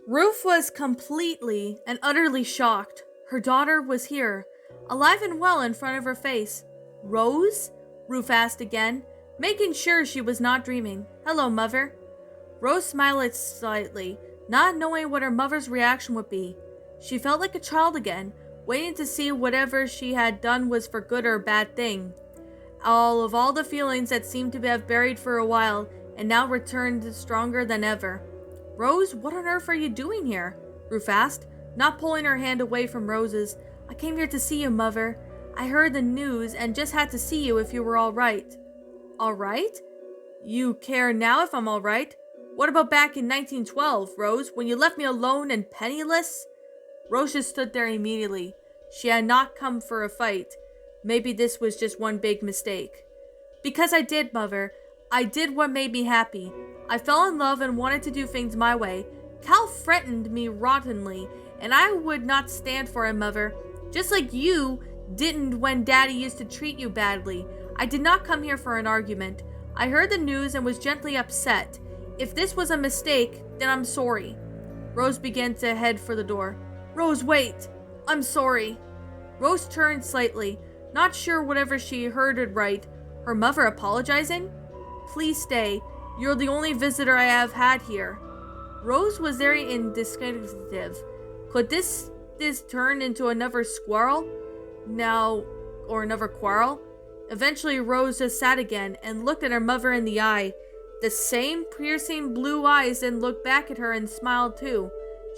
Ruth was completely and utterly shocked. Her daughter was here, alive and well in front of her face. Rose? Ruth asked again, making sure she was not dreaming. Hello, Mother. Rose smiled slightly, not knowing what her mother's reaction would be. She felt like a child again, waiting to see whatever she had done was for good or a bad thing. All the feelings that seemed to have buried for a while and now returned stronger than ever. Rose, what on earth are you doing here? Ruth asked, not pulling her hand away from Rose's. I came here to see you, Mother. I heard the news and just had to see you if you were all right. All right? You care now if I'm all right? What about back in 1912, Rose, when you left me alone and penniless? Rose just stood there immediately. She had not come for a fight. Maybe this was just one big mistake. Because I did, Mother. I did what made me happy. I fell in love and wanted to do things my way. Cal threatened me rottenly, and I would not stand for him, Mother. Just like you didn't when Daddy used to treat you badly. I did not come here for an argument. I heard the news and was gently upset. If this was a mistake, then I'm sorry. Rose began to head for the door. Rose, wait! I'm sorry. Rose turned slightly, not sure whatever she heard it right. Her mother apologizing? Please stay. You're the only visitor I have had here. Rose was very indecisive. Could this turn into another squirrel? Now, or another quarrel? Eventually, Rose just sat again and looked at her mother in the eye. The same piercing blue eyes then looked back at her and smiled too.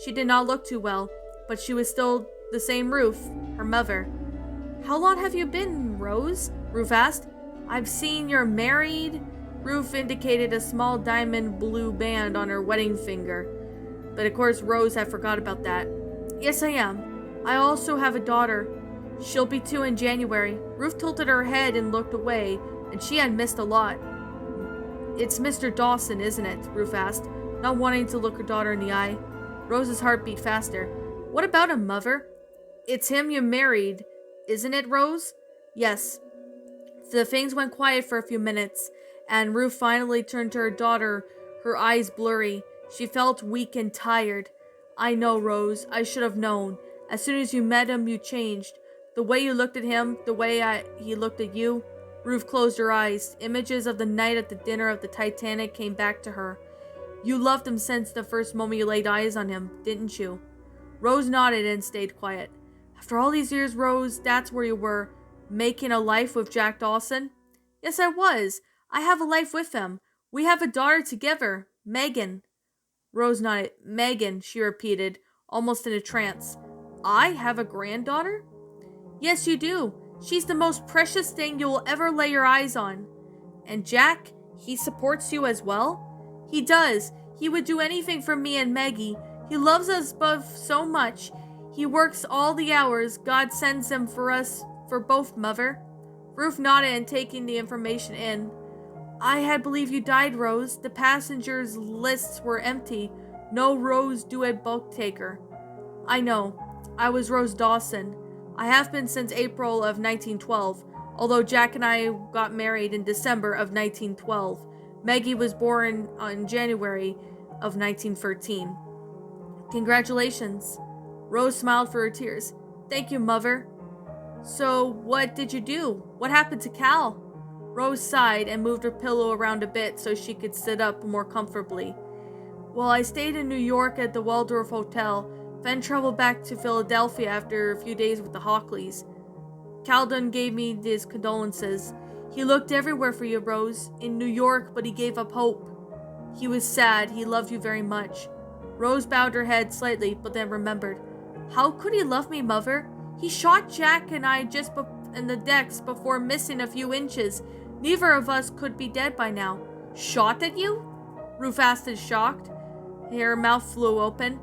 She did not look too well, but she was still the same Ruth, her mother. How long have you been, Rose? Ruth asked. I've seen you're married. Ruth indicated a small diamond blue band on her wedding finger. But of course, Rose had forgot about that. Yes, I am. I also have a daughter. She'll be 2 in January. Ruth tilted her head and looked away, and she had missed a lot. It's Mr. Dawson, isn't it? Ruth asked, not wanting to look her daughter in the eye. Rose's heart beat faster. What about him, Mother? It's him you married, isn't it, Rose? Yes. The things went quiet for a few minutes, and Ruth finally turned to her daughter, her eyes blurry. She felt weak and tired. I know, Rose. I should have known. As soon as you met him, you changed. The way you looked at him, the way he looked at you. Ruth closed her eyes. Images of the night at the dinner of the Titanic came back to her. You loved him since the first moment you laid eyes on him, didn't you? Rose nodded and stayed quiet. After all these years, Rose, that's where you were, making a life with Jack Dawson? Yes, I was. I have a life with him. We have a daughter together, Megan. Rose nodded. Megan, she repeated, almost in a trance. I have a granddaughter? Yes, you do. She's the most precious thing you will ever lay your eyes on. And Jack, he supports you as well? He does. He would do anything for me and Maggie. He loves us both so much. He works all the hours God sends him for us, for both, Mother. Ruth nodded and taking the information in. I had believed you died, Rose. The passengers' lists were empty. No Rose Duet book taker. I know. I was Rose Dawson. I have been since April of 1912, although Jack and I got married in December of 1912. Maggie was born in January of 1913. Congratulations. Rose smiled through her tears. Thank you, Mother. So, what did you do? What happened to Cal? Rose sighed and moved her pillow around a bit so she could sit up more comfortably. Well, I stayed in New York at the Waldorf Hotel, then traveled back to Philadelphia after a few days with the Hockleys. Caldon gave me his condolences. He looked everywhere for you, Rose, in New York, but he gave up hope. He was sad. He loved you very much. Rose bowed her head slightly, but then remembered. How could he love me, Mother? He shot Jack and I just in the decks before missing a few inches. Neither of us could be dead by now. Shot at you? Ruth asked as shocked. Her mouth flew open.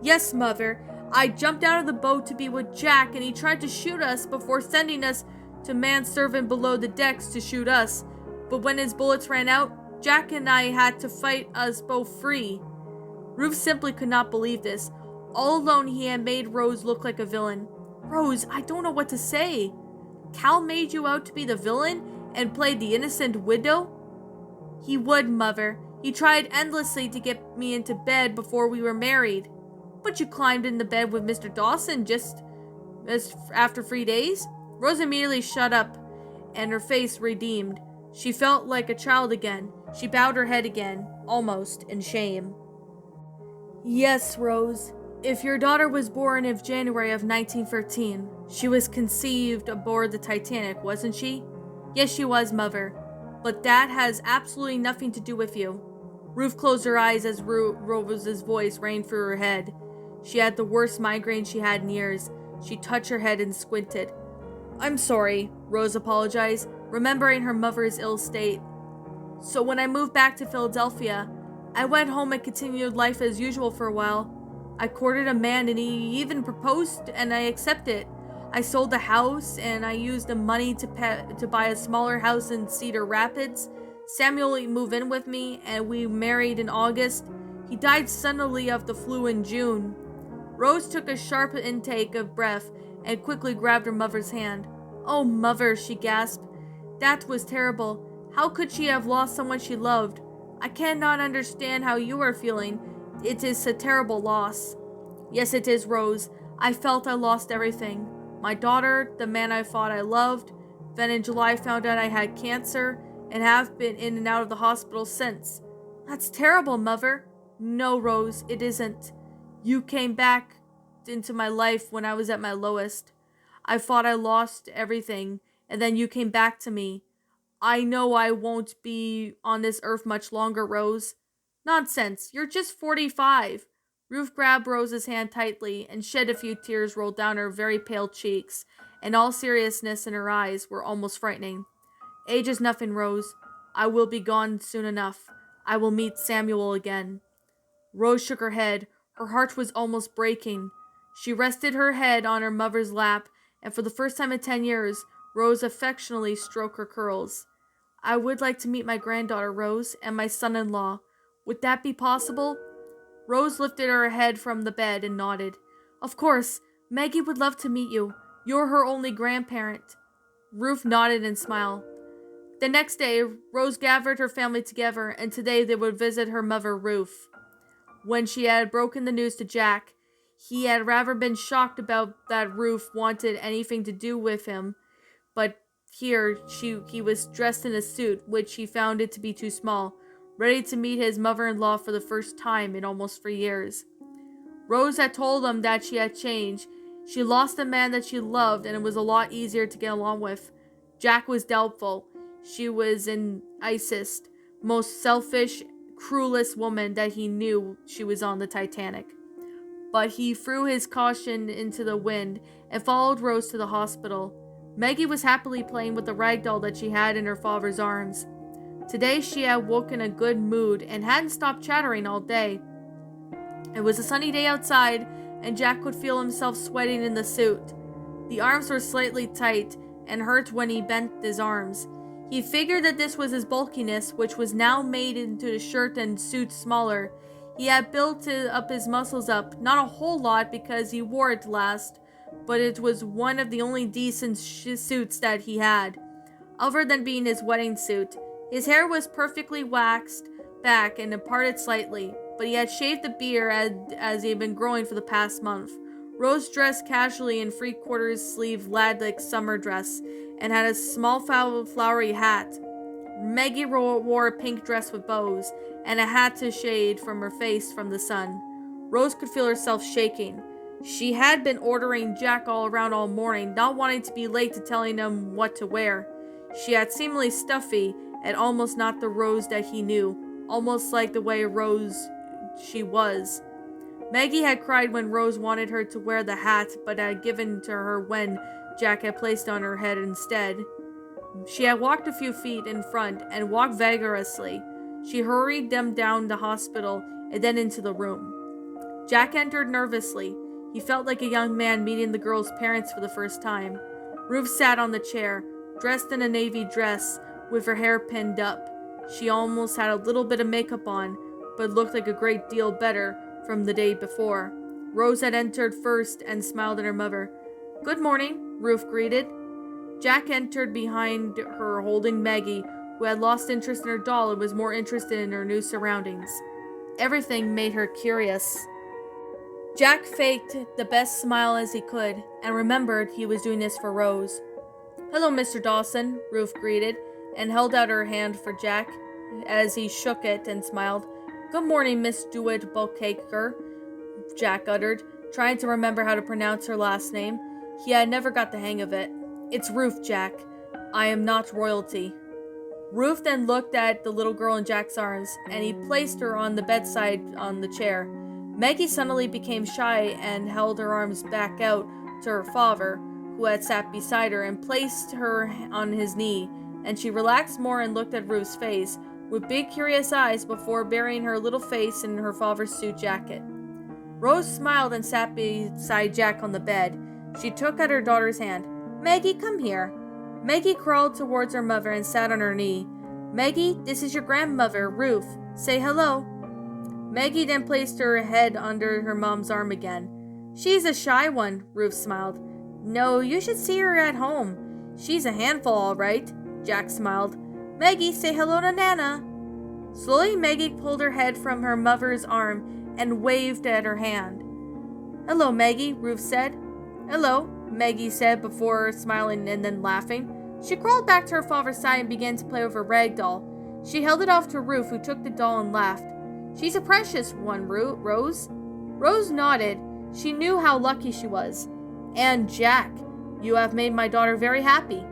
Yes, Mother. I jumped out of the boat to be with Jack, and he tried to shoot us before sending us to manservant below the decks to shoot us. But when his bullets ran out, Jack and I had to fight us both free. Ruth simply could not believe this. All alone, he had made Rose look like a villain. Rose, I don't know what to say. Cal made you out to be the villain and played the innocent widow? He would, Mother. He tried endlessly to get me into bed before we were married. but you climbed in the bed with Mr. Dawson just as after 3 days." Rose immediately shut up, and her face redeemed. She felt like a child again. She bowed her head again, almost in shame. "Yes, Rose. If your daughter was born in January of 1913, she was conceived aboard the Titanic, wasn't she?" "Yes, she was, Mother. But that has absolutely nothing to do with you." Ruth closed her eyes as Rose's voice rang through her head. She had the worst migraine she had in years. She touched her head and squinted. "I'm sorry," Rose apologized, remembering her mother's ill state. "So when I moved back to Philadelphia, I went home and continued life as usual for a while. I courted a man and he even proposed and I accepted. I sold the house and I used the money to buy a smaller house in Cedar Rapids. Samuel moved in with me and we married in August. He died suddenly of the flu in June." Rose took a sharp intake of breath and quickly grabbed her mother's hand. "Oh, Mother," she gasped. "That was terrible. How could she have lost someone she loved? I cannot understand how you are feeling. It is a terrible loss." "Yes, it is, Rose. I felt I lost everything. My daughter, the man I thought I loved. Then in July I found out I had cancer and have been in and out of the hospital since." "That's terrible, Mother." "No, Rose, it isn't. You came back into my life when I was at my lowest. I thought I lost everything, and then you came back to me. I know I won't be on this earth much longer, Rose." "Nonsense, you're just 45. Ruth grabbed Rose's hand tightly and shed a few tears rolled down her very pale cheeks, and all seriousness in her eyes were almost frightening. "Age is nothing, Rose. I will be gone soon enough. I will meet Samuel again." Rose shook her head. Her heart was almost breaking. She rested her head on her mother's lap, and for the first time in 10 years, Rose affectionately stroked her curls. "I would like to meet my granddaughter, Rose, and my son-in-law. Would that be possible?" Rose lifted her head from the bed and nodded. "Of course. Maggie would love to meet you. You're her only grandparent." Ruth nodded and smiled. The next day, Rose gathered her family together, and today they would visit her mother, Ruth. When she had broken the news to Jack, he had rather been shocked about that Ruth wanted anything to do with him, but here he was dressed in a suit, which he found it to be too small, ready to meet his mother-in-law for the first time in almost 3 years. Rose had told him that she had changed. She lost the man that she loved, and it was a lot easier to get along with. Jack was doubtful. She was an icist, most selfish, cruelest woman that he knew. She was on the Titanic. But he threw his caution into the wind and followed Rose to the hospital. Maggie was happily playing with the rag doll that she had in her father's arms. Today she had woke in a good mood and hadn't stopped chattering all day. It was a sunny day outside, and Jack could feel himself sweating in the suit. The arms were slightly tight and hurt when he bent his arms. He figured that this was his bulkiness, which was now made into the shirt and suit smaller. He had built up his muscles up, not a whole lot because he wore it last, but it was one of the only decent suits that he had, other than being his wedding suit. His hair was perfectly waxed back and parted slightly, but he had shaved the beard as he had been growing for the past month. Rose dressed casually in 3/4 sleeve lad-like summer dress and had a small flowery hat. Maggie wore a pink dress with bows and a hat to shade from her face from the sun. Rose could feel herself shaking. She had been ordering Jack all around all morning, not wanting to be late to telling him what to wear. She had seemingly stuffy and almost not the Rose that he knew, almost like the way Rose she was. Maggie had cried when Rose wanted her to wear the hat, but had given to her when Jack had placed on her head instead. She had walked a few feet in front and walked vigorously. She hurried them down the hospital and then into the room. Jack entered nervously. He felt like a young man meeting the girl's parents for the first time. Ruth sat on the chair, dressed in a navy dress with her hair pinned up. She almost had a little bit of makeup on, but looked like a great deal better from the day before. Rose had entered first and smiled at her mother. "Good morning," Ruth greeted. Jack entered behind her holding Maggie, who had lost interest in her doll and was more interested in her new surroundings. Everything made her curious. Jack faked the best smile as he could and remembered he was doing this for Rose. "Hello, Mr. Dawson," Ruth greeted and held out her hand for Jack as he shook it and smiled. "Good morning, Miss Dewitt Bulkaker," Jack uttered, trying to remember how to pronounce her last name. He had never got the hang of it. "It's Ruth, Jack. I am not royalty." Ruth then looked at the little girl in Jack's arms, and he placed her on the bedside on the chair. Maggie suddenly became shy and held her arms back out to her father, who had sat beside her, and placed her on his knee, and she relaxed more and looked at Ruth's face with big curious eyes before burying her little face in her father's suit jacket. Rose smiled and sat beside Jack on the bed. She took at her daughter's hand. "Maggie, come here." Maggie crawled towards her mother and sat on her knee. "Maggie, this is your grandmother, Ruth. Say hello." Maggie then placed her head under her mom's arm again. "She's a shy one," Ruth smiled. "No, you should see her at home. She's a handful, all right," Jack smiled. "Maggie, say hello to Nana." Slowly, Maggie pulled her head from her mother's arm and waved at her hand. "Hello, Maggie," Ruth said. "Hello," Maggie said before smiling and then laughing. She crawled back to her father's side and began to play with her rag doll. She held it off to Ruth, who took the doll and laughed. "She's a precious one, Rose." Rose nodded. She knew how lucky she was. "And Jack, you have made my daughter very happy."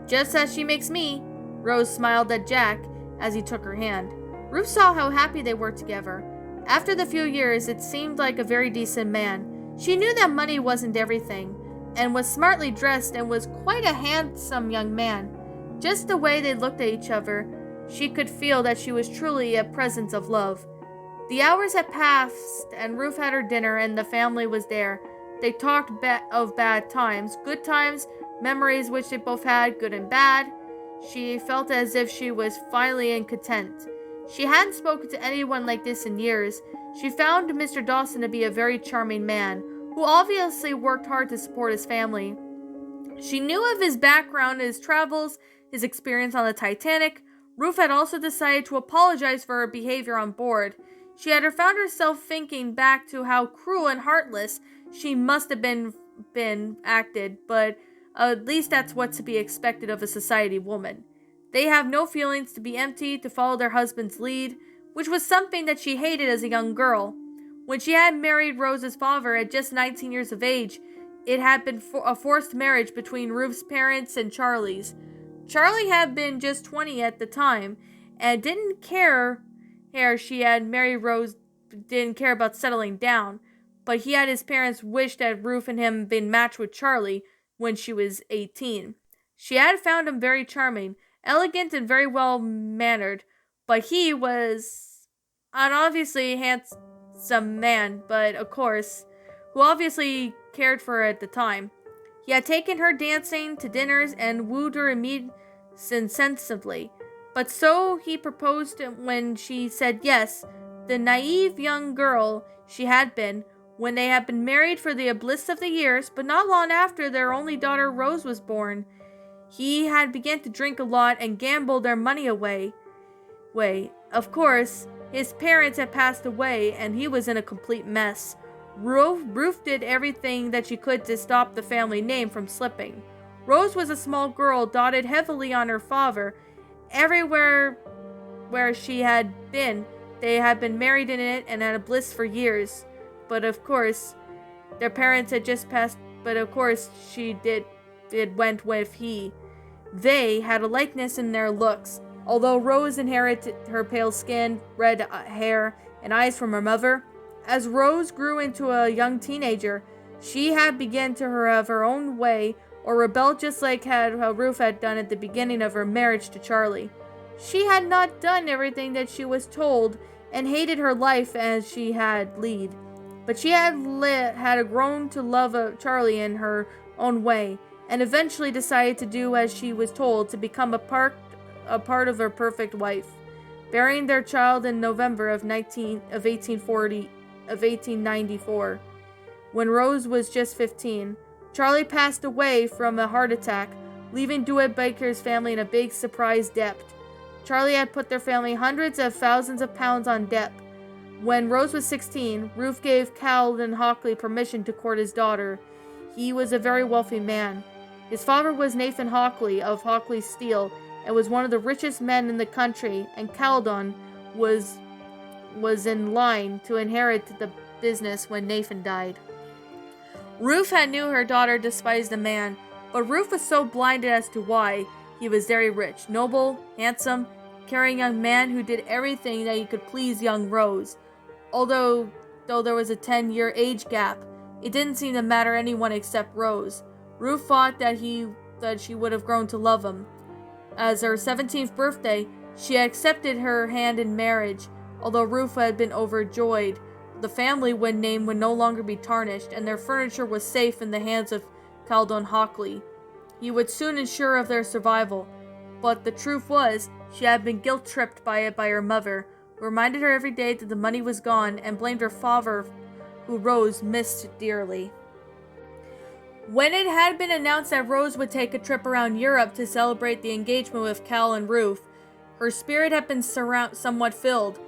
"Just as she makes me." Rose smiled at Jack as he took her hand. Ruth saw how happy they were together. After the few years, it seemed like a very decent man. She knew that money wasn't everything, and was smartly dressed and was quite a handsome young man. Just the way they looked at each other, she could feel that she was truly a presence of love. The hours had passed, and Ruth had her dinner, and the family was there. They talked of bad times, good times, memories which they both had, good and bad. She felt as if she was finally in content. She hadn't spoken to anyone like this in years. She found Mr. Dawson to be a very charming man, who obviously worked hard to support his family. She knew of his background, his travels, his experience on the Titanic. Ruth had also decided to apologize for her behavior on board. She had found herself thinking back to how cruel and heartless she must have been acted, but at least that's what to be expected of a society woman. They have no feelings, to be empty, to follow their husband's lead, which was something that she hated as a young girl. When she had married Rose's father at just 19 years of age, it had been a forced marriage between Ruth's parents and Charlie's. Charlie had been just 20 at the time, and didn't care she had married Rose, didn't care about settling down, but he had his parents wish that Ruth and him been matched with Charlie when she was 18. She had found him very charming, elegant, and very well-mannered, but he was an obviously handsome man, but of course, who obviously cared for her at the time. He had taken her dancing, to dinners, and wooed her insensibly. But so he proposed when she said yes, the naive young girl she had been, when they had been married for the bliss of the years, but not long after their only daughter Rose was born. He had begun to drink a lot and gamble their money away. Of course, his parents had passed away, and he was in a complete mess. Ruth did everything that she could to stop the family name from slipping. Rose was a small girl, dotted heavily on her father. Everywhere where she had been, they had been married in it and had a bliss for years. But of course, their parents had just passed. But of course, it went with he. They had a likeness in their looks. Although Rose inherited her pale skin, red hair, and eyes from her mother, as Rose grew into a young teenager, she had begun to have her own way, or rebelled just like how Ruth had done at the beginning of her marriage to Charlie. She had not done everything that she was told, and hated her life as she had lead. But she had grown to love Charlie in her own way, and eventually decided to do as she was told, to become a part of her perfect wife, bearing their child in November of 1894. When Rose was just 15, Charlie passed away from a heart attack, leaving Dewitt Baker's family in a big surprise debt. Charlie had put their family hundreds of thousands of pounds on debt. When Rose was 16, Ruth gave Calvin Hockley permission to court his daughter. He was a very wealthy man. His father was Nathan Hockley of Hockley Steel and was one of the richest men in the country, and Caldon was in line to inherit the business when Nathan died. Ruth had knew her daughter despised the man, but Ruth was so blinded as to why. He was very rich, noble, handsome, caring young man who did everything that he could please young Rose. Although there was a 10-year age gap, it didn't seem to matter anyone except Rose. Ruth thought that she would have grown to love him. As her 17th birthday, she accepted her hand in marriage. Although Ruth had been overjoyed, the family name would no longer be tarnished, and their furniture was safe in the hands of Caldon Hockley. He would soon ensure of their survival. But the truth was, she had been guilt-tripped by it by her mother, who reminded her every day that the money was gone and blamed her father, who Rose missed dearly. When it had been announced that Rose would take a trip around Europe to celebrate the engagement with Cal and Ruth, her spirit had been somewhat filled,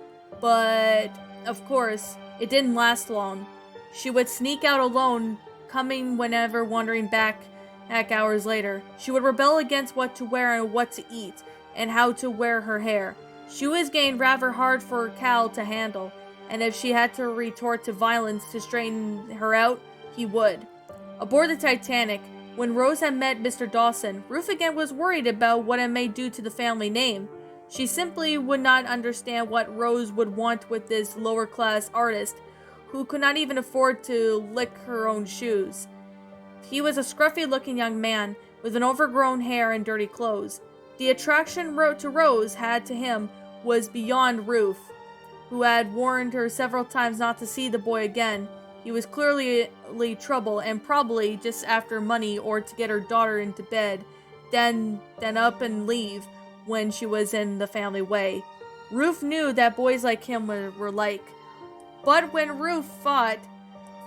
but, of course, it didn't last long. She would sneak out alone, coming whenever wandering back hours later. She would rebel against what to wear and what to eat, and how to wear her hair. She was getting rather hard for Cal to handle, and if she had to retort to violence to straighten her out, he would. Aboard the Titanic, when Rose had met Mr. Dawson, Ruth again was worried about what it may do to the family name. She simply would not understand what Rose would want with this lower-class artist, who could not even afford to lick her own shoes. He was a scruffy-looking young man, with an overgrown hair and dirty clothes. The attraction to Rose had to him was beyond Ruth, who had warned her several times not to see the boy again. He was clearly trouble, and probably just after money or to get her daughter into bed, then up and leave when she was in the family way. Ruth knew that boys like him were like. But when Ruth thought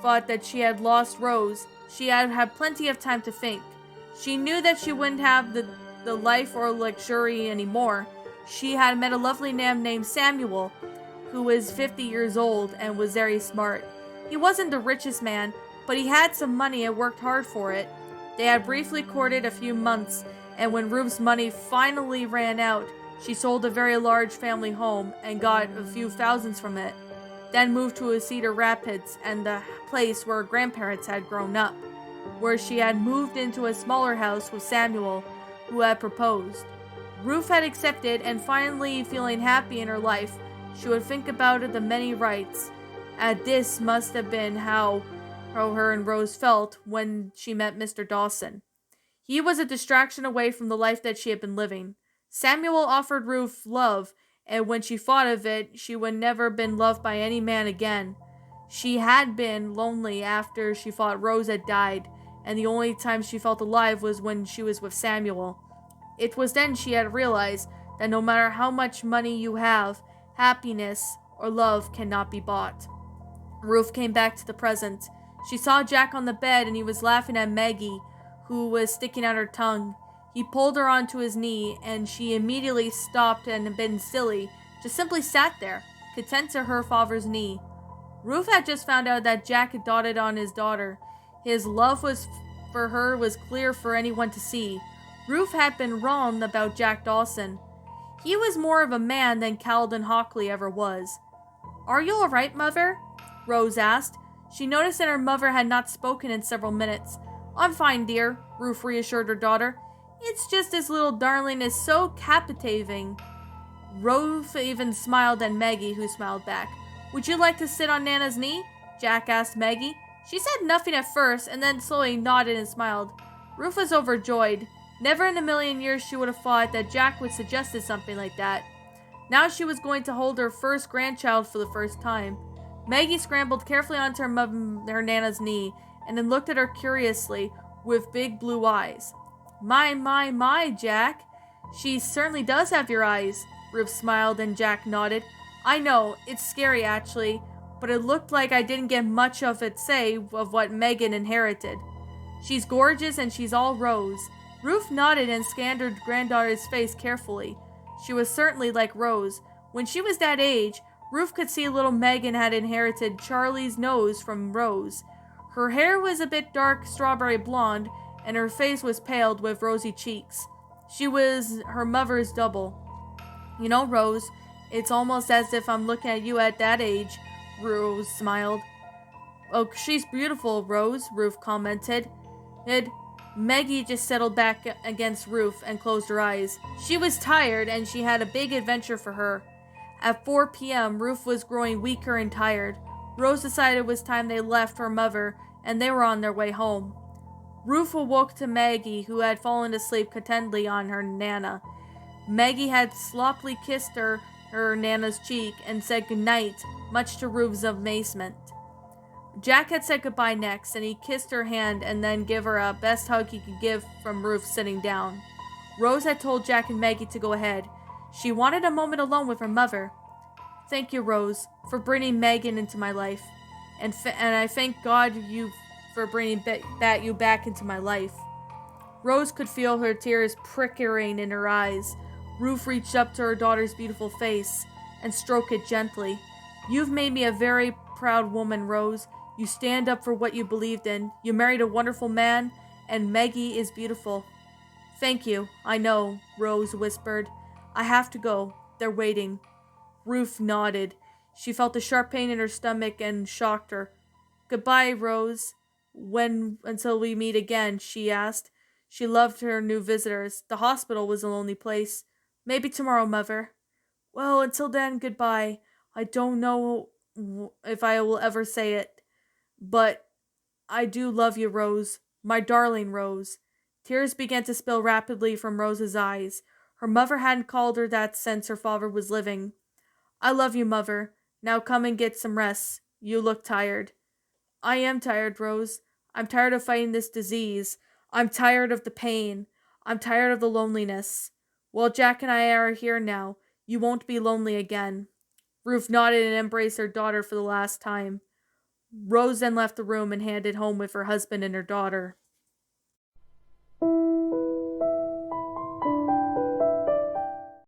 that she had lost Rose, she had plenty of time to think. She knew that she wouldn't have the life or luxury anymore. She had met a lovely man named Samuel, who was 50 years old and was very smart. He wasn't the richest man, but he had some money and worked hard for it. They had briefly courted a few months, and when Ruth's money finally ran out, she sold a very large family home and got a few thousands from it, then moved to Cedar Rapids and the place where her grandparents had grown up, where she had moved into a smaller house with Samuel, who had proposed. Ruth had accepted, and finally feeling happy in her life, she would think about the many rights. This must have been how her and Rose felt when she met Mr. Dawson. He was a distraction away from the life that she had been living. Samuel offered Ruth love, and when she thought of it, she would never been loved by any man again. She had been lonely after she thought Rose had died, and the only time she felt alive was when she was with Samuel. It was then she had realized that no matter how much money you have, happiness or love cannot be bought. Ruth came back to the present. She saw Jack on the bed, and he was laughing at Maggie, who was sticking out her tongue. He pulled her onto his knee, and she immediately stopped and been silly, just simply sat there, content to her father's knee. Ruth had just found out that Jack had doted on his daughter. His love for her was clear for anyone to see. Ruth had been wrong about Jack Dawson. He was more of a man than Caldon Hockley ever was. "Are you all right, Mother?" Rose asked. She noticed that her mother had not spoken in several minutes. "I'm fine, dear," Ruth reassured her daughter. "It's just this little darling is so captivating." Ruth even smiled at Maggie, who smiled back. "Would you like to sit on Nana's knee?" Jack asked Maggie. She said nothing at first, and then slowly nodded and smiled. Ruth was overjoyed. Never in a million years she would have thought that Jack would suggest something like that. Now she was going to hold her first grandchild for the first time. Maggie scrambled carefully onto her Nana's knee, and then looked at her curiously, with big blue eyes. My, Jack. She certainly does have your eyes." Ruth smiled, and Jack nodded. "I know, it's scary actually, but it looked like I didn't get much of it of what Megan inherited. She's gorgeous, and she's all rose." Ruth nodded and scanned her granddaughter's face carefully. She was certainly like Rose. When she was that age, Ruth could see little Megan had inherited Charlie's nose from Rose. Her hair was a bit dark strawberry blonde, and her face was paled with rosy cheeks. She was her mother's double. You know, Rose, it's almost as if I'm looking at you at that age, Rose smiled. Oh, she's beautiful, Rose, Ruth commented. Maggie just settled back against Ruth and closed her eyes. She was tired, and she had a big adventure for her. At 4 p.m., Ruth was growing weaker and tired. Rose decided it was time they left her mother, and they were on their way home. Ruth awoke to Maggie, who had fallen asleep contentedly on her Nana. Maggie had sloppily kissed her Nana's cheek and said goodnight, much to Ruth's amazement. Jack had said goodbye next, and he kissed her hand and then gave her a best hug he could give from Ruth sitting down. Rose had told Jack and Maggie to go ahead. She wanted a moment alone with her mother. Thank you, Rose, for bringing Megan into my life, and I thank God for bringing you back into my life. Rose could feel her tears prickling in her eyes. Ruth reached up to her daughter's beautiful face and stroked it gently. You've made me a very proud woman, Rose. You stand up for what you believed in. You married a wonderful man, and Maggie is beautiful. Thank you, I know, Rose whispered. I have to go. They're waiting. Ruth nodded. She felt a sharp pain in her stomach and shocked her. Goodbye, Rose. Until we meet again, she asked. She loved her new visitors. The hospital was a lonely place. Maybe tomorrow, Mother. Well, until then, goodbye. I don't know if I will ever say it, but I do love you, Rose. My darling Rose. Tears began to spill rapidly from Rose's eyes. Her mother hadn't called her that since her father was living. I love you, Mother. Now come and get some rest. You look tired. I am tired, Rose. I'm tired of fighting this disease. I'm tired of the pain. I'm tired of the loneliness. Well, Jack and I are here now. You won't be lonely again. Ruth nodded and embraced her daughter for the last time. Rose then left the room and headed home with her husband and her daughter.